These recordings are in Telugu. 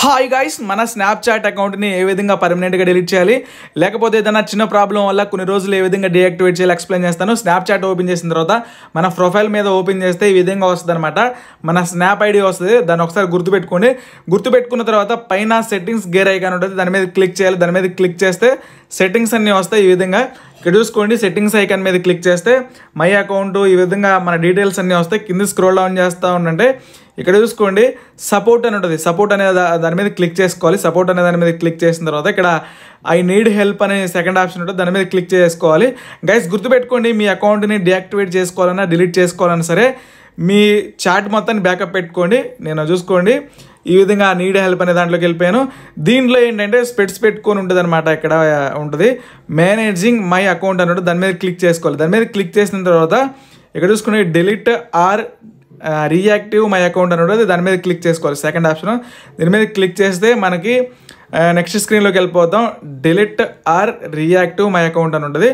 హాయ్ గైస్, మన స్నాప్చాట్ అకౌంట్ని ఏ విధంగా పర్మనెంట్గా డిలీట్ చేయాలి, లేకపోతే ఏదైనా చిన్న ప్రాబ్లం వల్ల కొన్ని రోజులు ఏ విధంగా డీయాక్టివేట్ చేయాలి ఎక్స్ప్లెయిన్ చేస్తాను. స్నాప్చాట్ ఓపెన్ చేసిన తర్వాత మన ప్రొఫైల్ మీద ఓపెన్ చేస్తే ఈ విధంగా వస్తుంది అనమాట. మన స్నాప్ ఐడి వస్తుంది. దాన్ని ఒకసారి గుర్తుపెట్టుకోండి. గుర్తుపెట్టుకున్న తర్వాత పైన సెట్టింగ్స్ గేర్ ఐకాన్ ఉంటుంది, దాని మీద క్లిక్ చేయాలి. దాని మీద క్లిక్ చేస్తే సెట్టింగ్స్ అన్నీ వస్తాయి. ఈ విధంగా ఇక్కడ చూసుకోండి, సెట్టింగ్స్ ఐకాన్ మీద క్లిక్ చేస్తే మై అకౌంట్ ఈ విధంగా మన డీటెయిల్స్ అన్నీ వస్తాయి. కింద స్క్రోల్ డౌన్ చేస్తూ ఉండండి. ఇక్కడ చూసుకోండి, సపోర్ట్ అని ఉంటుంది. సపోర్ట్ అనే దాని మీద క్లిక్ చేసుకోవాలి. సపోర్ట్ అనే దాని మీద క్లిక్ చేసిన తర్వాత ఇక్కడ ఐ నీడ్ హెల్ప్ అనే సెకండ్ ఆప్షన్ ఉంటుంది, దాని మీద క్లిక్ చేసుకోవాలి. గైస్ గుర్తుపెట్టుకోండి, మీ అకౌంట్ని డీయాక్టివేట్ చేసుకోవాలన్నా డిలీట్ చేసుకోవాలన్నా సరే మీ చాట్ మొత్తాన్ని బ్యాకప్ పెట్టుకోండి. నేను చూసుకోండి ఈ విధంగా నీడ్ హెల్ప్ అనే దాంట్లోకి వెళ్ళిపోయాను. దీంట్లో ఏంటంటే స్పెట్స్ పెట్టుకొని ఉంటుంది అనమాట. ఇక్కడ ఉంటుంది మేనేజింగ్ మై అకౌంట్ అన్నట్టు, దాని మీద క్లిక్ చేసుకోవాలి. దాని మీద క్లిక్ చేసిన తర్వాత ఇక్కడ చూసుకుని delete or reactive my account అని ఉంటుంది, దాని మీద క్లిక్ చేసుకోవాలి. సెకండ్ ఆప్షన్ దీని మీద క్లిక్ చేస్తే మనకి నెక్స్ట్ స్క్రీన్లోకి వెళ్ళిపోతాం. Delete or reactive my account అని ఉంటుంది.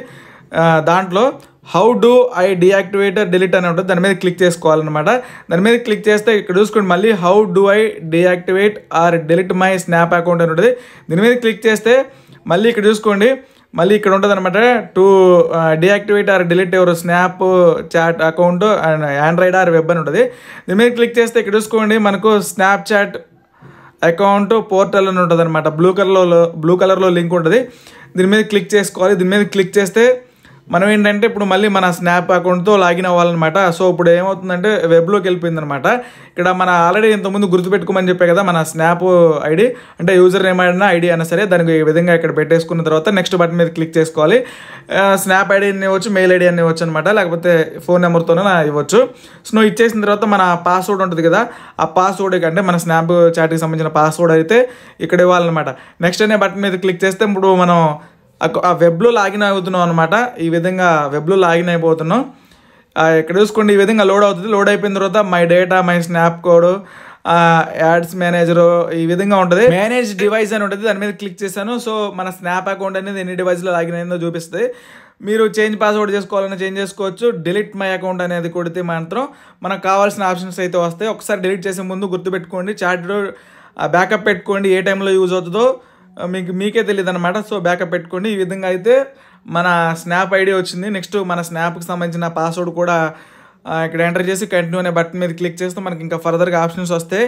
దాంట్లో how do I deactivate delete అని ఉంటుంది, దాని మీద క్లిక్ చేసుకోవాలన్నమాట. దాని మీద క్లిక్ చేస్తే ఇక్కడ చూసుకోండి మళ్ళీ how do I deactivate or delete my snap account అని ఉంటుంది. దీని మీద క్లిక్ చేస్తే మళ్ళీ ఇక్కడ చూసుకోండి మళ్ళీ ఇక్కడ ఉంటుంది అనమాట. To deactivate or delete your Snapchat account and Android or web అని ఉంటుంది. దీని మీద క్లిక్ చేస్తే ఇక్కడ చూసుకోండి మనకు స్నాప్ చాట్ అకౌంట్ పోర్టల్ అని ఉంటుంది అనమాట. బ్లూ కలర్లో లింక్ ఉంటుంది. దీని మీద క్లిక్ చేసుకోవాలి. దీని మీద క్లిక్ చేస్తే మనం ఏంటంటే ఇప్పుడు మళ్ళీ మన స్నాప్ అకౌంట్తో లాగిన్ అవ్వాలన్నమాట. సో ఇప్పుడు ఏమవుతుందంటే వెబ్లోకి వెళ్ళిపోయింది అనమాట. ఇక్కడ మన ఆల్రెడీ ఇంతకుముందు గుర్తుపెట్టుకోమని చెప్పే కదా మన స్నాప్ ఐడి, అంటే యూజర్ నేమ్ అయినా ఐడి అయినా సరే దానికి ఈ విధంగా ఇక్కడ పెట్టేసుకున్న తర్వాత నెక్స్ట్ బటన్ మీద క్లిక్ చేసుకోవాలి. స్నాప్ ఐడి అని ఇవ్వచ్చు, మెయిల్ ఐడి అని ఇవ్వచ్చు అనమాట, లేకపోతే ఫోన్ నెంబర్తోనే ఇవ్వచ్చు. సో ఇచ్చేసిన తర్వాత మన పాస్వర్డ్ ఉంటుంది కదా, ఆ పాస్వర్డ్ అంటే మన స్నాప్ చాట్కి సంబంధించిన పాస్వర్డ్ అయితే ఇక్కడ ఇవ్వాలన్నమాట. నెక్స్ట్ అనే బటన్ మీద క్లిక్ చేస్తే ఇప్పుడు మనం ఆ వెబ్లో లాగిన్ అవుతున్నాం అనమాట. ఈ విధంగా వెబ్లో లాగిన్ అయిపోతున్నాం. ఇక్కడ చూసుకోండి ఈ విధంగా లోడ్ అవుతుంది. లోడ్ అయిపోయిన తర్వాత my data, my snap code, ads manager ఈ విధంగా ఉంటుంది. మేనేజ్ డివైస్ అని ఉంటుంది, దాని మీద క్లిక్ చేశాను. సో మన స్నాప్ అకౌంట్ అనేది ఎన్ని డివైస్లో లాగిన్ అయిందో చూపిస్తుంది. మీరు చేంజ్ పాస్వర్డ్ చేసుకోవాలన్నా చేంజ్ చేసుకోవచ్చు. డిలీట్ మై అకౌంట్ అనేది కొడితే మాత్రం మనకు కావాల్సిన ఆప్షన్స్ అయితే వస్తాయి. ఒకసారి డిలీట్ చేసే ముందు గుర్తుపెట్టుకోండి, చాట్లో బ్యాకప్ పెట్టుకోండి. ఏ టైంలో యూజ్ అవుతుందో మీకే తెలియదు అనమాట. సో బ్యాకప్ పెట్టుకోండి. ఈ విధంగా అయితే మన స్నాప్ ఐడి వచ్చింది. నెక్స్ట్ మన స్నాప్కి సంబంధించిన పాస్వర్డ్ కూడా ఇక్కడ ఎంటర్ చేసి కంటిన్యూ అనే బటన్ మీద క్లిక్ చేస్తే మనకి ఇంకా ఫర్దర్గా ఆప్షన్స్ వస్తాయి.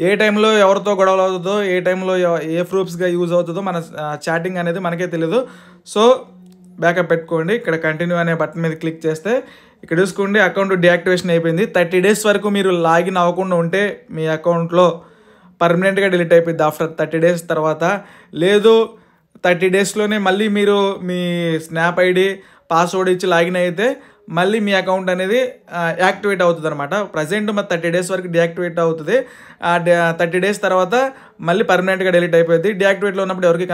ఏ టైంలో ఎవరితో గొడవలు అవుతుందో, ఏ టైంలో ఏ ప్రూఫ్స్గా యూజ్ అవుతుందో మన చాటింగ్ అనేది మనకే తెలియదు. సో బ్యాకప్ పెట్టుకోండి. ఇక్కడ కంటిన్యూ అనే బటన్ మీద క్లిక్ చేస్తే ఇక్కడ చూసుకోండి అకౌంట్ డీయాక్టివేషన్ అయిపోయింది. 30 days వరకు మీరు లాగిన్ అవ్వకుండా ఉంటే మీ అకౌంట్లో పర్మనెంట్గా డిలీట్ అయిపోయింది ఆఫ్టర్ 30 days తర్వాత. లేదు 30 daysలోనే మళ్ళీ మీరు మీ స్నాప్ ఐడి పాస్వర్డ్ ఇచ్చి లాగిన్ అయితే మళ్ళీ మీ అకౌంట్ అనేది యాక్టివేట్ అవుతుంది అనమాట. ప్రజెంట్ మరి 30 days వరకు డీయాక్టివేట్ అవుతుంది. 30 days తర్వాత మళ్ళీ పర్మనెంట్గా డిలీట్ అయిపోయింది. డీయాక్టివేట్లో ఉన్నప్పుడు ఎవరికి